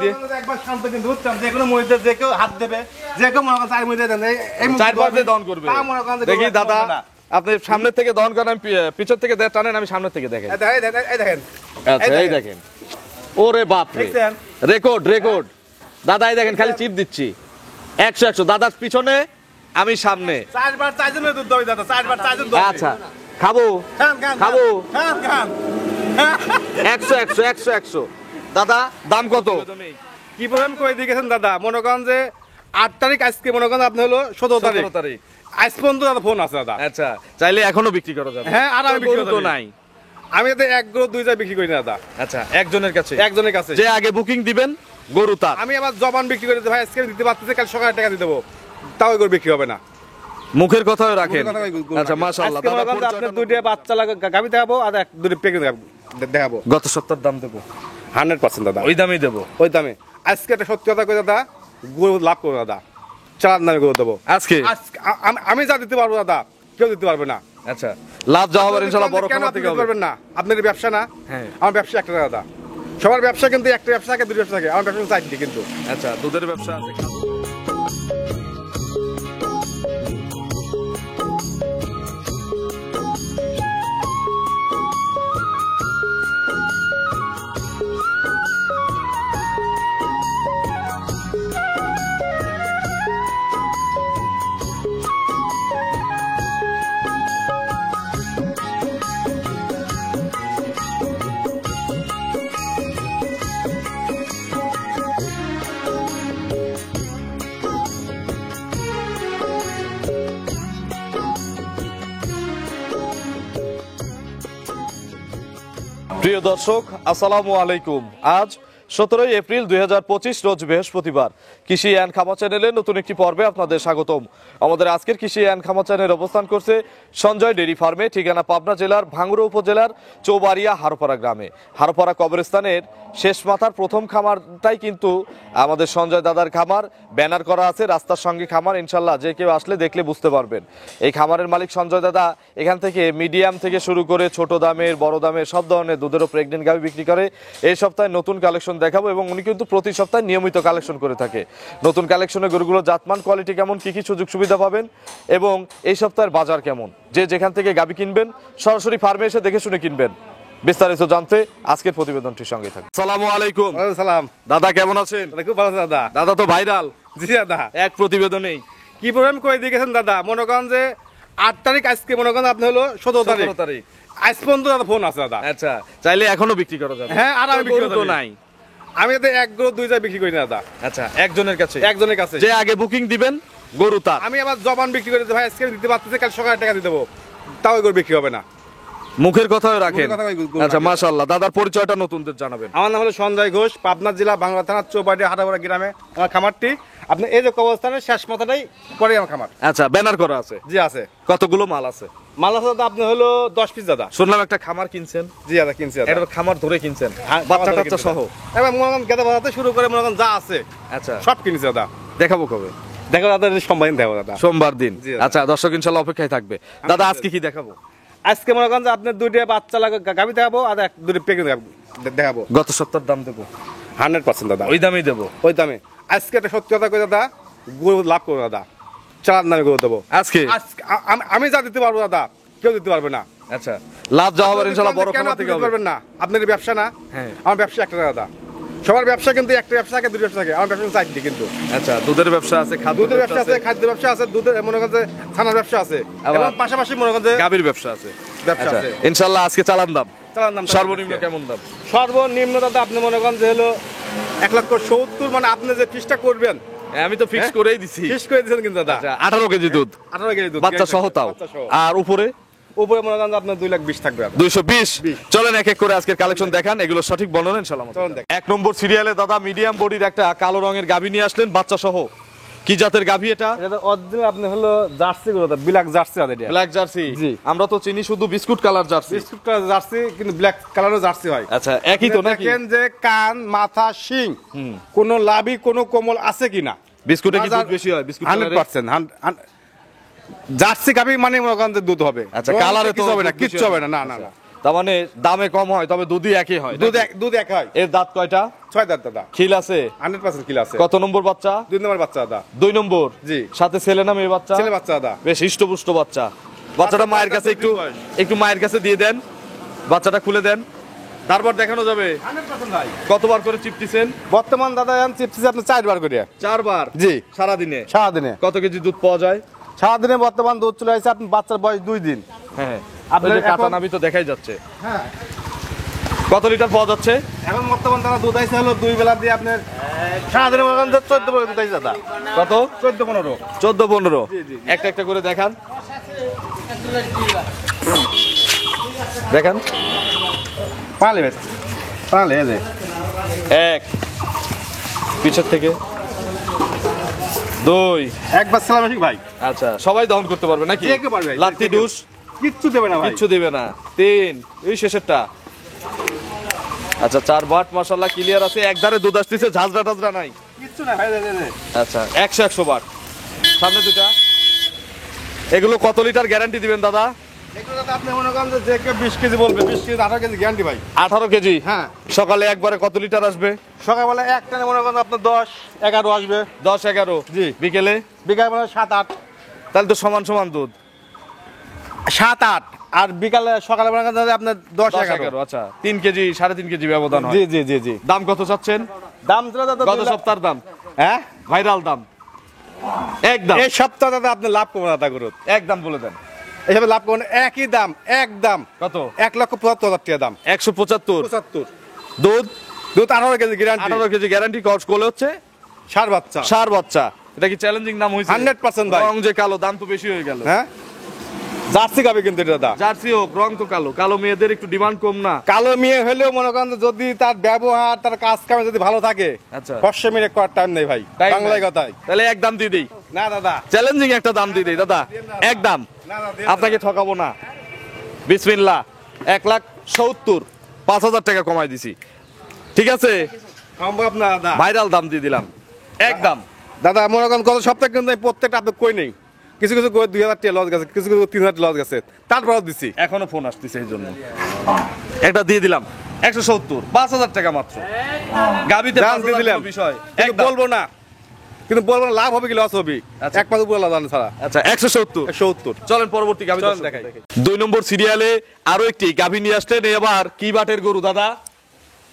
দিয়ে একবার শান্ত কিন্তু বুঝছেন, যে কোনো মুহূর্তে যে কেউ হাত দেবে, যে কেউ মনে করেন চার মুহূর্তে দেন, এই চার পাঁচ দিয়ে দহন করবে। তা মনে করেন যে দেখি গরু দাদা, হবে না। আপনি সামনের থেকে দহন করেন, আমি পিছন থেকে টানেন, আমি সামনের থেকে দেখেন। এই দেখেন, এই দেখেন, আচ্ছা এই দেখেন, ওরে বাপ রে, দেখছেন? Record record. দাদা এই দেখেন, খালি চিপ দিচ্ছি, 100 দাদার পিছনে, আমি সামনে। চারবার চারজনের দুধ দই দাদা, চারবার চারজন দুধ। আচ্ছা খাবো খান খান খাবো। খান খান। 100 দাদা দাম কত? কি বলেন কই দিয়েছেন দাদা, মনে করেন যে 8 তারিখ, আজকে মনে করেন আপনি হলো 17 তারিখ। আজ পর্যন্ত দাদা ফোন আছে দাদা। আচ্ছা চাইলে এখনো বিক্রি করা যাবে। হ্যাঁ, আর আমি বিক্রি গরু তো করি। নাই। আমি তো এক গরু দুই জায়গায় বিক্রি করি না দাদা, আচ্ছা একজনের কাছে, একজনের কাছে। যে আগে বুকিং দিবেন গরু তার। আমি আবার জবান বিক্রি করে ভাই, আজকে দিতে পারতেছি, কাল সকালে টাকা দিয়ে দেবো, তাও ওই গরু বিক্রি হবে না। মুখের কথাও রাখেন। মুখের কথাই গরু আচ্ছা রাখি। মাশাআল্লাহ আজকে মনে দাদা, করেন যে আপনার দুইটা বাচ্চা গাভী দেখাবো, আর দুটো প্রেগনেন্ট দেখাবো। গত সপ্তাহের দাম দেবো 100% দাদা, ওই দামই দেবো ওই দামে। আজকে একটা সত্যি কথা কই দাদা, গরু লাভ করবো দাদা, চালান দামে গরু দেবো আজকে। আমি যা দিতে পারবো দাদা, কেউ দিতে পারবে না। আচ্ছা লাভ যা হবে ইনশাআল্লাহ বড় কেন খামার আপনি থেকে দিতে হবে। পারবেন না? আপনার ব্যবসা না? হ্যাঁ। আমার ব্যবসা একটা দাদা, সবার ব্যবসা কিন্তু একটা ব্যবসা থাকে, দুটো ব্যবসা থাকে, আমার ব্যবসা চারটি কিন্তু। আচ্ছা দুধের ব্যবসা আছে। প্রিয় দর্শক আসসালামু আলাইকুম। আজ 17 এপ্রিল 2025 রোজ বৃহস্পতিবার। কৃষি অ্যান্ড খামার চ্যানেলের নতুন একটি পর্বে আপনাদের স্বাগতম। আমাদের আজকের কৃষি অ্যান্ড খামার চ্যানেল অবস্থান করছে সঞ্জয় ডেইরি ফার্মে, ঠিকানা পাবনা জেলার ভাঙ্গুড়া উপজেলার চৌবাড়িয়া হারোপাড়া গ্রামে। হারোপাড়া কবরস্থানের শেষ মাথার প্রথম খামারটাই কিন্তু আমাদের সঞ্জয় দাদার খামার। ব্যানার করা আছে, রাস্তার সঙ্গে খামার, ইনশাল্লাহ যে কেউ আসলে দেখলে বুঝতে পারবেন। এই খামারের মালিক সঞ্জয় দাদা এখান থেকে মিডিয়াম থেকে শুরু করে ছোট দামের, বড় দামের সব ধরনের দুধেরও প্রেগনেন্ট গাভী বিক্রি করে। এই সপ্তাহে নতুন কালেকশন দেখাবো এবং উনি কিন্তু প্রতি সপ্তাহে নিয়মিত কালেকশন করে থাকে। নতুন কালেকশনের গরুগুলো জাতমান, কোয়ালিটি কেমন, কি কি সুযোগ সুবিধা পাবেন এবং এই সপ্তাহের বাজার কেমন, যে যেখান থেকে গাভী কিনবেন সরাসরি ফার্মে এসে দেখে শুনে কিনবেন। বিস্তারিত জানতে আজকের প্রতিবেদনটির সঙ্গে থাকুন। আসসালামু আলাইকুম। ওয়ালাইকুম সালাম দাদা কেমন আছেন? খুব ভালো আছে দাদা। দাদা তো ভাইরাল জি দাদা, এক প্রতিবেদনেই। কি প্রবলেম কই দিয়েছেন দাদা, মনে করেন যে 8 তারিখ, আজকে মনে করেন আপনি হলো 17 তারিখ। আজ পর্যন্ত দাদা ফোন আছে দাদা। আচ্ছা চাইলে এখনো বিক্রি করা যাবে। হ্যাঁ, আর আমি বিক্রি গরু তো করি। নাই। আমি তো এক গরু দুই জায়গায় বিক্রি করি না দাদা, আচ্ছা একজনের কাছে, একজনের কাছে। যে আগে বুকিং দিবেন গরু তার। আমি আবার জবান বিক্রি করে ভাই, আজকে দিতে পারতেছি, কাল সকালে টাকা দিয়ে দেবো, তাও ওই গরু বিক্রি হবে না। মুখের কথাও রাখেন। মুখের কথাই গরু আচ্ছা রাখি। মাশাআল্লাহ, দাদার পরিচয়টা নতুনদের জানাবেন। আমার নাম হলো সঞ্জয় ঘোষ, পাবনা জেলা বাংলা থানা চৌবাড়ি হাটাপাড়া গ্রামে আমার খামারটি। আপনি এই যে কবরস্থানের শেষ মাথাটাই পরে আমার খামার। আচ্ছা ব্যানার করা আছে, জি আছে। কতগুলো মাল আছে? মাল আছে দাদা, আপনি হলো 10 পিস দাদা। শুনলাম একটা খামার কিনছেন। জি দাদা, কিনছি দাদা। এটা খামার ধরে কিনছেন, হ্যাঁ, বাচ্চা খামার ধরে টাচ্চা কিনছি সহ? দাদা। এবার মনে করেন গেদা বাজাতে শুরু করে মনে করেন যা আছে আচ্ছা সব কিনছি দাদা। দেখাবো কবে? দেখো দাদা, সোমবার দিন দেখো দাদা। সোমবার দিন। জি দাদা। আচ্ছা দর্শক ইনশাআল্লাহ অপেক্ষায় থাকবে। দাদা আজকে কি দেখাবো? আজকে মনে করেন যে আপনার দুইটা বাচ্চা গাভী দেখাবো, আর দুটো প্রেগনেন্ট দেখাবো। গত সপ্তাহের দাম দেবো 100% দাদা, ওই দামই দেবো। ওই দামে। আজকে একটা সত্যি কথা কই দাদা, গরু লাভ করবো দাদা, চালান দামে গরু দেবো আজকে। আমি যা দিতে পারবো দাদা, কেউ দিতে পারবে না। আচ্ছা লাভ যা হবে ইনশাআল্লাহ বড় কেন খামার আপনি থেকে দিতে হবে। পারবেন না? আপনার ব্যবসা না? হ্যাঁ। আমার ব্যবসা একটা দাদা, সবার ব্যবসা কিন্তু একটা ব্যবসা থাকে, দুটো ব্যবসা থাকে, আমার ব্যবসা চারটি কিন্তু। আচ্ছা দুধের ব্যবসা আছে, খাদ্য দুধের ব্যবসা আছে, খাদ্য ব্যবসা আছে, দুধের মনে করেন যে ছানার ব্যবসা আছে, আবার এবং পাশাপাশি মনে করেন যে গাভীর ব্যবসা আছে। ব্যবসা আচ্ছা আছে। ইনশাআল্লাহ আজকে চালান দাম চালান দাম সর্বনিম্ন কেমন দাম? সর্বনিম্ন দাদা আপনি মনে করেন যে হলো 1,70,000, মানে আপনি যে ফিসটা করবেন আমি তো ফিক্স করেই দিছি। ফিস করে দিয়েছেন কিন্তু দাদা। আচ্ছা 18 কেজি দুধ, 18 কেজি দুধ, বাচ্চা সহ তাও। বাচ্চা সহ। আর উপরে উপরে মনে করেন যে আপনার 2,20,000 থাকবে আপনার। 220। চলেন এক এক করে আজকের কালেকশন দেখান, এগুলো সঠিক বর্ণনা ইনশাআল্লাহ। চলেন দেখ। এক নম্বর সিরিয়ালে দাদা মিডিয়াম বডির একটা কালো রঙের গাভী নিয়ে আসলেন বাচ্চা সহ। কি জাতের গাভী এটা? এটা অরিজিনাল আপনি হলো জার্সি গুলো, ব্ল্যাক জার্সি আছে এটা। Black jersey. জি। আমরা তো চিনি শুধু biscuit colour jersey. Biscuit colour jersey, কিন্তু ব্ল্যাক কালারও জার্সি হয়। আচ্ছা একই তো নাকি? দেখেন যে কান, মাথা, শিং, কোন লাভি, কোন কোমল আছে কিনা। বিস্কুটে কি দুধ বেশি হয়? বিস্কুট 100% জার্সি গাভী মানে মনে করেন যে দুধ হবে। আচ্ছা, রং কালারে তো কিছু হবে না, দুধ বেশি কিচ্ছু হবে না, না না আচ্ছা। না। তার মানে দামে কম হয় তবে দুধই একই হয়। দুধ এক হয়। এর দাঁত কয়টা? 6 দাঁত দাদা। খিল আছে? 100% কিল আছে। কত নম্বর বাচ্চা? 2 নম্বর বাচ্চা দাদা। 2 নম্বর। জি। সাথে ছেলে না মেয়ে বাচ্চা? ছেলে বাচ্চা দাদা। বেশ হৃষ্টপুষ্ট বাচ্চা। বাচ্চাটা মায়ের কাছে একটু মায়ের কাছে দিয়ে দেন, বাচ্চাটা খুলে দেন, তারপর দেখানো যাবে। 100% ভাই। কতবার করে চিপটিছেন? বর্তমান দাদা এখন চিপসিস আপনি 4 বার করে। 4 বার? জি। সারাদিনে? সারাদিনে। কত কেজি দুধ পাওয়া যায়? সারাদিনে বর্তমান দুধ চলে আসছে আপনার বাচ্চার বয়স 2 দিন। হ্যাঁ, আপনার আপনার কাটা এখন- নাভি তো দেখাই যাচ্ছে। হ্যাঁ। কত লিটার পাওয়া যাচ্ছে? এখন বর্তমান দাদা দুধ আইছে হলো 2 বেলা দিয়ে আপনার সারাদিনে মনে করেন 14 করে দুধ আইছে দাদা। কত? 14-15। 14-15। জি, জি। একটা একটা করে দেখান, দেখান। পালে বেশ। পালে এই যে। এক, পিছের থেকে 2। একবার সালাম আলাইকুম ভাই। আচ্ছা, সবাই দহন করতে পারবে নাকি? যে কেউ পারবে ভাই, লাত্তি যে কেউ। ডুস কিচ্ছু দেবে না ভাই। কিচ্ছু দিবে না। 3, এই শেষেরটা। আচ্ছা, 4 বাট মাশাআল্লাহ ক্লিয়ার আছে। একধারে দুধ আসতেছে, ঝাঁঝরা টাজরা নাই। কিচ্ছু না ভাই, দে। আচ্ছা, 100 বাট। সামনে দুটা। এগুলো কত লিটার গ্যারান্টি দিবেন দাদা? এগুলো দাদা আপনি মনে করেন যে কেউ 20 কেজি বলবে, 20 কেজি 18 কেজি গ্যারান্টি ভাই। 18 কেজি? হ্যাঁ। সকালে একবারে কত লিটার আসবে? সকালবেলা এক টানে মনে করেন আপনার 10-11 আসবে। 10-11? জি। বিকেলে? বিকালবেলা 7-8। তাহলে তো সমান সমান দুধ। 7-8 আর বিকালে সকালে মনে করেন দাদা আপনার 10-11। আচ্ছা, 3 কেজি 3.5 কেজি ব্যবধান হয়। জি। দাম কত চাচ্ছেন? দাম ছিল দাদা গত সপ্তাহের দাম, হ্যাঁ ভাইরাল দাম। একদম এই সপ্তাহ দাদা আপনি লাভ করবেন দাদা গরুত। একদম বলে দেন। এইভাবে লাভ করবেন একই দাম, একদম কত? 1,75,000 টাকা দাম। 175। 75 দুধ? দুধ 18 কেজি গ্যারান্টি। 18 KG guarantee. কোলে হচ্ছে ষাঁড় বাচ্চা। ষাঁড় বাচ্চা। এটা কি চ্যালেঞ্জিং নাম হয়েছে? 100% ভাই। রং যে কালো, দাম তো বেশি হয়ে গেল। হ্যাঁ জার্সি গাবে কিন্তু এটা দাদা। জার্সি হোক, রং তো কালো। কালো মেয়েদের একটু ডিমান্ড কম না? কালো মেয়ে হলেও মনে করেন যে যদি তার ব্যবহার তার কাজ কামে যদি ভালো থাকে, আচ্ছা। ফর্সা মেয়ে করার টাইম নেই ভাই, Time বাংলায় নাই। কথাই। তাহলে এক দাম দিয়ে দেই। না দাদা, চ্যালেঞ্জিং একটা দাম দিয়ে দেই দাদা, একদম। না না আপনাকে ঠকাবো না। বিসমিল্লাহ। 1,70,000, 5,000 টাকা কমাই দিছি। ঠিক আছে, সম্ভব না দাদা। ভাইরাল দাম দিয়ে দিলাম একদম। দাদা মনে করেন গত সপ্তাহে কিন্তু আমি প্রত্যেকটা আপনি কই নেই, কিছু কিছু 2,000 টাকা লস গেছে, কিছু কিছু 3,000 লস গেছে, তারপর দিছি। এখনো ফোন আসতেছে এই জন্য একটা দিয়ে দিলাম। 170, 5,000 টাকা মাত্র। গাবিতে দাম দিয়ে দিলাম। বিষয় কিন্তু একদম। বলবো না, কিন্তু বলবো না লাভ হবে কি লস হবে, আচ্ছা। এক মাস উপরে লাভ ছাড়া। আচ্ছা, 170। 70। চলেন পরবর্তী গাভী চলেন দেখাই। দেখাই। 2 নম্বর সিরিয়ালে আরো একটি গাভী নিয়ে আসলেন। এবার কি বাটের গরু দাদা?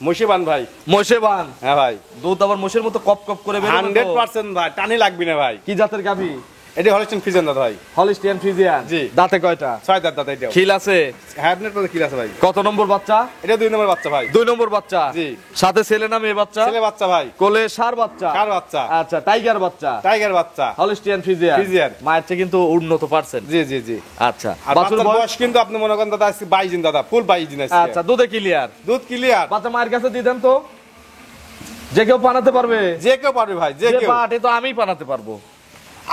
মুশিবান ভাই। মোশেবান। হ্যাঁ ভাই, দুধ আবার মোষের মতো কপ কপ করে বের হবে তো? 100% ভাই, টানি লাগবে না ভাই। কি জাতের গাভী? এটা হলিস্টিয়ান ফ্রিজিয়ান দাদা ভাই। Holstein Friesian. জি। দাঁতে কয়টা? 6 দাঁত দাদা। এটাও খিল আছে? হ্যাডনেট মধ্যে কি আছে ভাই? কত নম্বর বাচ্চা? এটা 2 নম্বর বাচ্চা ভাই। 2 নম্বর বাচ্চা। জি। সাথে ছেলে না মেয়ে বাচ্চা? ছেলে বাচ্চা ভাই। কোলে ষাঁড় বাচ্চা? ষাঁড় বাচ্চা। আচ্ছা, টাইগার বাচ্চা? টাইগার বাচ্চা। Holstein Friesian. ফ্রিজিয়ান। মায়ের চেয়ে কিন্তু উন্নত পারছেন। জি। আচ্ছা, আর বাছুর বাচ্চার বয়স? বয়স কিন্তু আপনি মনে করেন দাদা আজকে 22 দিন দাদা, ফুল 22 দিন আজকে। আচ্ছা, দুধে ক্লিয়ার? দুধ ক্লিয়ার। বাচ্চা মায়ের কাছে দিয়ে দেন তো, যে কেউ পানাতে পারবে। যে কেউ পারবে ভাই, যে যে কেউ। পাট, এ তো আমিই পানাতে পারবো।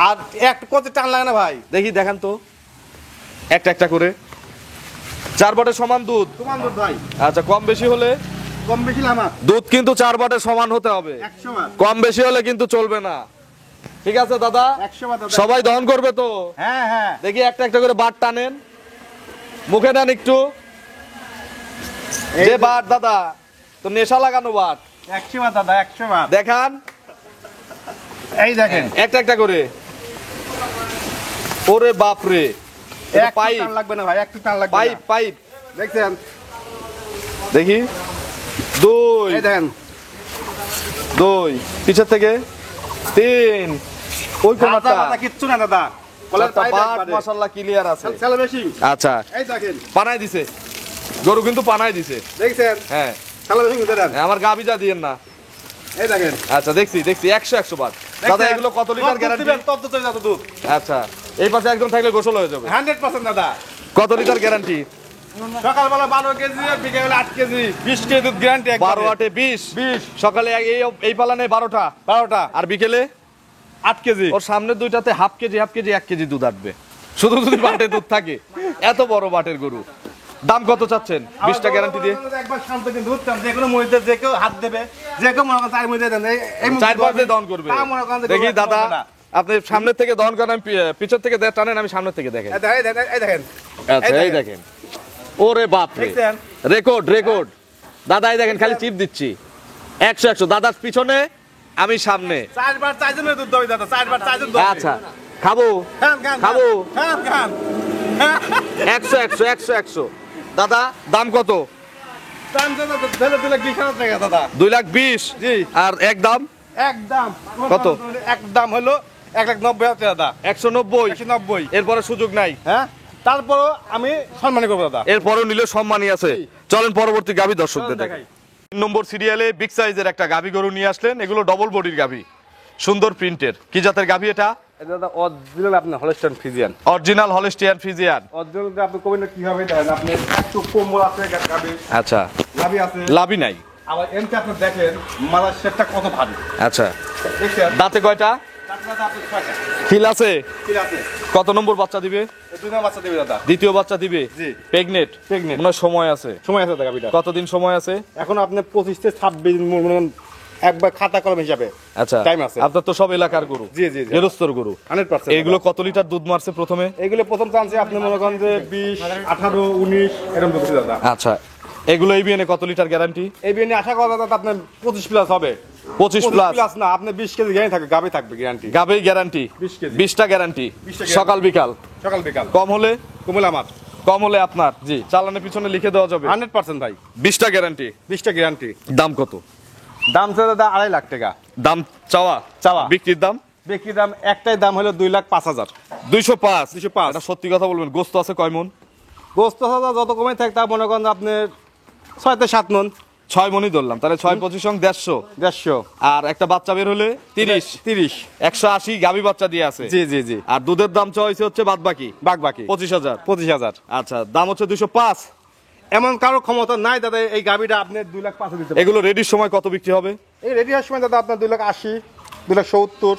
আর এক কত টান লাগে না ভাই? দেখি দেখান তো একটা একটা করে। 4 বাটের সমান দুধ? তোমার দুধ ভাই আচ্ছা, কম বেশি হলে? কম বেশি লামা দুধ কিন্তু 4 বাটের সমান হতে হবে। 100 বার। কম বেশি হলে কিন্তু চলবে না। ঠিক আছে দাদা, 100 বার দাদা। সবাই দহন করবে তো? হ্যাঁ। দেখি একটা একটা করে বাট টানেন, মুখে নেন একটু। এই যে যে- বাট দাদা, তো নেশা লাগানো বাট 100 বার দাদা, 100 বার। দেখান এই দেখেন, একটা একটা করে। ওরে বাপ রে, এক পাইপ টান লাগবে না ভাই, একটু টান লাগবে পাইপ না। পাইপ। দেখছেন? দেখি 2 এই দেখেন, 2 পিছের থেকে 3, ওই কোনাটা দাদা কিচ্ছু না দাদা, কলার পাইপ বাট একবারে। মাশাআল্লাহ ক্লিয়ার আছে। ছেলে বেশি। আচ্ছা, এই দেখেন, পানায় দিছে গরু, কিন্তু পানায় দিছে। দেখছেন? হ্যাঁ, ছেলে বেশি কিন্তু দেন। আমার গাবি যা দিয়েন না। এই দেখেন, আচ্ছা, দেখছি 100 বার। দাদা এগুলো কত লিটার গ্যারান্টি? তত তো যত দুধ। আচ্ছা, এই পাশে একজন থাকলে গোসল হয়ে যাবে। 100% দাদা। কত লিটার গ্যারান্টি? সকালবেলা 12 কেজি, বিকেলে 8 কেজি, 20 কেজি দুধ গ্যারান্টি। 12 8 20। সকালে এই পালানে 12টা, 12টা আর বিকেলে 8 কেজি। ওর সামনের দুইটাতে হাফ কেজি 1 কেজি দুধ আসবে, শুধু যদি বাটে দুধ থাকে। এত বড় বাটের গরু। দাম কত চাচ্ছেন 20টা গ্যারান্টি দিয়ে? একবার শান্ত কিন্তু দুধ চান, যে কোনো মহিলা যে কেউ হাত দেবে, যে কেউ মনে করেন তার মধ্যে দেন, এই 4 বার দিয়ে দহন করবে। তা মনে করেন যে দেখি গরু দাদা, একদম হবে না। আপনি সামনের থেকে দহন করেন, আমি পিছের থেকে টানেন, আমি সামনের থেকে দেখেন। এই দেখেন, এই দেখেন, আচ্ছা, এই এই দেখেন ওরে বাপ রে, দেখছেন? Record record. দাদা এই দেখেন খালি চিপ দিচ্ছি, 100 দাদার পিছনে আমি সামনে। 4 বার 4 জনের দুধ দই দাদা, 4 বার 4 জন দই। আচ্ছা খাবো খান খান খাবো। খান খান 100 দাদা দাম কত? দাম দাদা দিলে 20,000 টাকা দাদা। 2,20,000। জি। আর একদম একদম কত? একদম হলো 1,90,000 টাকা দাদা। 190। 190। এরপরে সুযোগ নাই। হ্যাঁ, তারপরও আমি সম্মান করবো দাদা। এরপরও নিলে সম্মানই আছে। চলেন পরবর্তী গাভী দর্শকদের চলেন দেখাই। দেখাই। 3 নম্বর সিরিয়ালে বিগ সাইজের একটা গাভী গরু নিয়ে আসলেন। এগুলো ডবল বডির গাভী, সুন্দর প্রিন্টের। কি জাতের গাভী এটা? এটা দাদা অরিজিনাল আপনি Holstein Friesian. Original Holstein Friesian. Original আপনি কবেন কিভাবে দেন আপনি একটু কোমল আছে গাবি, আচ্ছা, লাভি আছে। লাভই নাই। আবার এনতে আপনি দেখেন মালার শেপটা কত ভারী। আচ্ছা, দেখছেন? দাঁতে কয়টা? তারপরে আপনি ছয়টা। খিল আছে? কি আছে? কত নম্বর বাচ্চা দিবে? এই দুই নম্বর বাচ্চা দেবে দাদা। দ্বিতীয় বাচ্চা দিবে? জি। প্রেগনেট? Pregnant। মনে হয় সময় আছে। সময় আছে দাদা গাবিটা। কতদিন সময় আছে? এখন আপনি 25 থেকে 26 দিন মনে করেন একবার খাতা কলম হিসাবে আচ্ছা, টাইম আছে। আপনার তো সব এলাকার গরু, জি, জি, জি। গেরস্তর গরু। 100%। এগুলো কত লিটার দুধ মারছে প্রথমে? এগুলো প্রথম চান্সে আপনি মনে করেন যে 20, 18, 19 এরকম দুধ দাদা। আচ্ছা, এগুলো এই বিয়ে কত লিটার গ্যারান্টি? এই বিয়ে নিয়ে আশা করা দাদা আপনার 25 প্লাস হবে। 25 প্লাস প্লাস না, আপনি 20 কেজি গ্যারান্টি থাকবে, গাবি থাকবে গ্যারান্টি। গাবেই গ্যারান্টি? 20 কেজি। 20টা গ্যারান্টি, 20টা guarantee। সকাল বিকাল। সকাল বিকাল। কম হলে? কুমল আমার। কম হলে আপনার জি। চালানের পিছনে লিখে দেওয়া যাবে। 100% ভাই। 20টা গ্যারান্টি। 20টা গ্যারান্টি। দাম কত? দাম তো দাদা 2.5 লাখ টাকা। দাম চাওয়া? চাওয়া। বিক্রির দাম? বিক্রি দাম একটাই দাম হলো 2,05,000। 205। 205। এটা সত্যি কথা বলবেন, গোস্ত আছে কয় মন? গোস্ত দাদা যত কমে থাকে তা মনে করেন আপনি 6 থেকে 7 মন। 6 মনই ধরলাম, তাহলে 6 25 150। 150। আর একটা বাচ্চা বের হলে 30। 30। 180 গাভী বাচ্চা দিয়ে আছে। জি জি জি। আর দুধের দাম চাওয়া হচ্ছে বাদ বাকি বাক বাকি 25,000। 25,000। আচ্ছা, দাম হচ্ছে 205। এমন কারো ক্ষমতা নাই দাদা এই গাবিটা আপনি 2,05,000 দিতে পারেন। এগুলো রেডির সময় কত বিক্রি হবে? এই রেডি হওয়ার সময় দাদা আপনার 2,80,000, 2,70,000,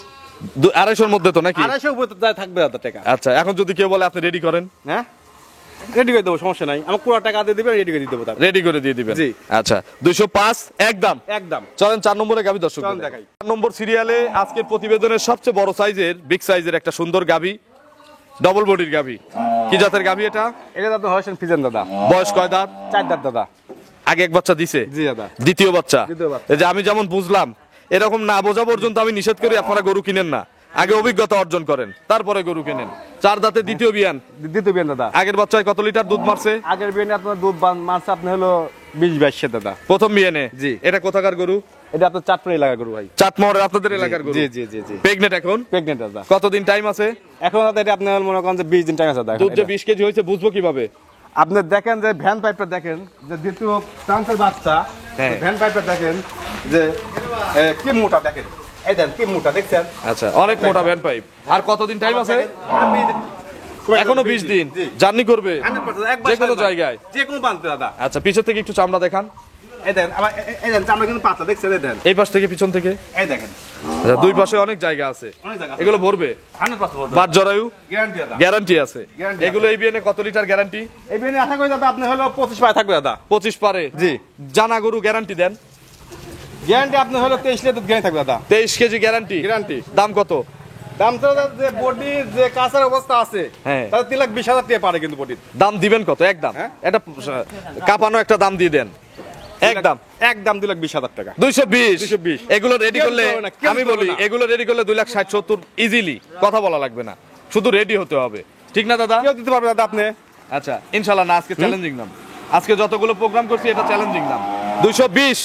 250-র মধ্যে তো নাকি? 250 উপরে তো দাদা থাকবে দাদা টাকা। আচ্ছা, এখন যদি কেউ বলে আপনি রেডি করেন? হ্যাঁ, রেডি করে দেবো, সমস্যা নাই। আমার পুরো টাকা দিয়ে দিবেন, রেডি করে দিয়ে দেবো তার। রেডি করে দিয়ে দিবেন? জি। আচ্ছা, 205 একদম। একদম। চলেন 4 নম্বরে গাভী দর্শক চলেন দেখাই। 4 নম্বর সিরিয়ালে আজকের প্রতিবেদনের সবচেয়ে বড় সাইজের বিগ সাইজের একটা সুন্দর গাভী, ডবল বডির গাভী। কি জাতের গাভী এটা? এটা দাদা হলস্টাইন ফ্রিজিয়ান দাদা। বয়স কয় দাঁত? 4 দাঁত দাদা। আগে এক বাচ্চা দিছে? জি দাদা। দ্বিতীয় বাচ্চা? দ্বিতীয় বাচ্চা। এই যে আমি যেমন বুঝলাম, এরকম না বোঝা পর্যন্ত আমি নিষেধ করি আপনারা গরু কিনেন না, আগে অভিজ্ঞতা অর্জন করেন তারপরে গরু কিনেন। 4 দাঁতে দ্বিতীয় বিয়ান। দ্বিতীয় বিয়ান দাদা। আগের বাচ্চায় কত লিটার দুধ মারছে? আগের বিয়ানে আপনার দুধ মারছে আপনি হলো 20-22 দাদা। প্রথম বিয়ানে? জি। এটা কোথাকার গরু? এটা আপনার চাঁদপুর এলাকা গরু ভাই। চাটমোহরের আপনাদের এলাকার গরু? জি জি জি জি। প্রেগনেট এখন? প্রেগনেন্ট দাদা। কতদিন টাইম আছে? এখন দাদা এটা আপনার মনে করেন যে 20 দিন টাইম আছে দাদা। দুধ যে 20 কেজি হয়েছে বুঝবো কিভাবে? আপনি দেখেন যে ভ্যান পাইপটা দেখেন যে দ্বিতীয় ট্রান্সের বাচ্চা, হ্যাঁ। ভ্যান পাইপটা দেখেন যে কি মোটা দেখেন। এই দেন কি মোটা দেখছেন। আচ্ছা, অনেক মোটা ভ্যান পাইপ। আর কতদিন টাইম আছে? এখনো 20 দিন জি। জার্নি করবে 100% একবার যে কোনো সারা জায়গায়? যে কোনো প্রান্তে দাদা। আচ্ছা, পিছন থেকে একটু চামড়া দেখান। এই দেন আবার এই দেন চামড়া কিন্তু পাতলা দেখছেন। এই দেন, এই পাশ থেকে পিছন থেকে? এই দেখেন আচ্ছা, দুই পাশে অনেক জায়গা আছে, অনেক জায়গা আছে। এগুলো ভরবে? 100% বাদ জরায়ু গ্যারান্টি দাদা। গ্যারান্টি আছে? Guarantee এগুলো এই বিয়ানে কত লিটার গ্যারান্টি? এই বিয়ানে আশা করি দাদা আপনি হলো 25 পায় থাকবে দাদা। 25 পারে? জি। জানা গরু গ্যারান্টি দেন? গ্যারান্টি আপনি হলো 23 লিটার দুধ গ্যারান্টি থাকবে দাদা। 23 কেজি গ্যারান্টি? গ্যারান্টি। দাম কত? দাম তো দাদা যে বডি যে কাঁচার অবস্থা আছে, হ্যাঁ। তাহলে 3,20,000 টাকা পারে কিন্তু বডির দাম দিবেন কত একদম? হ্যাঁ? এটা কাপানো একটা দাম দিয়ে দেন একদম। একদম 2,20,000 টাকা। 220? 220 এগুলো রেডি কেউ করলে দিতে পারবে না, কেউ আমি দিতে বলি পারবে না। এগুলো রেডি করলে 2,60,70 ইজিলি, কথা বলা লাগবে না, শুধু রেডি হতে হবে, ঠিক না দাদা? কেউ দিতে পারবে দাদা আপনি। আচ্ছা, ইনশাআল্লাহ না, আজকে চ্যালেঞ্জিং নাম, আজকে যতগুলো প্রোগ্রাম করছি এটা চ্যালেঞ্জিং নাম। 220।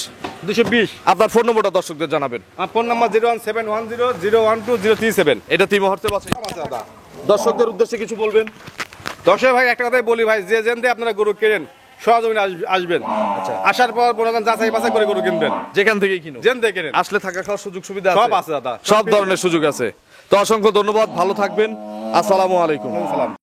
220। আপনার ফোন নম্বরটা দর্শকদের জানাবেন। আমার ফোন নাম্বার 01710012030। এটা তিন মুহূর্তে বাঁচে। দাদা দর্শকদের উদ্দেশ্যে কিছু বলবেন? দর্শক ভাই একটা কথাই বলি ভাই, যে যেন আপনারা গরু কেনেন সহজমিনে আসবেন। আচ্ছা। আসার পর মনে করেন যাচাই বাছাই করে গরু কিনবেন। যেখান থেকেই কিনো, যেন দিয়ে কেনেন। আসলে থাকা খাওয়ার সুযোগ সুবিধা সব আছে দাদা। সব ধরনের সুযোগ আছে। তো অসংখ্য ধন্যবাদ, ভালো থাকবেন, আসসালামু আলাইকুম। সালাম।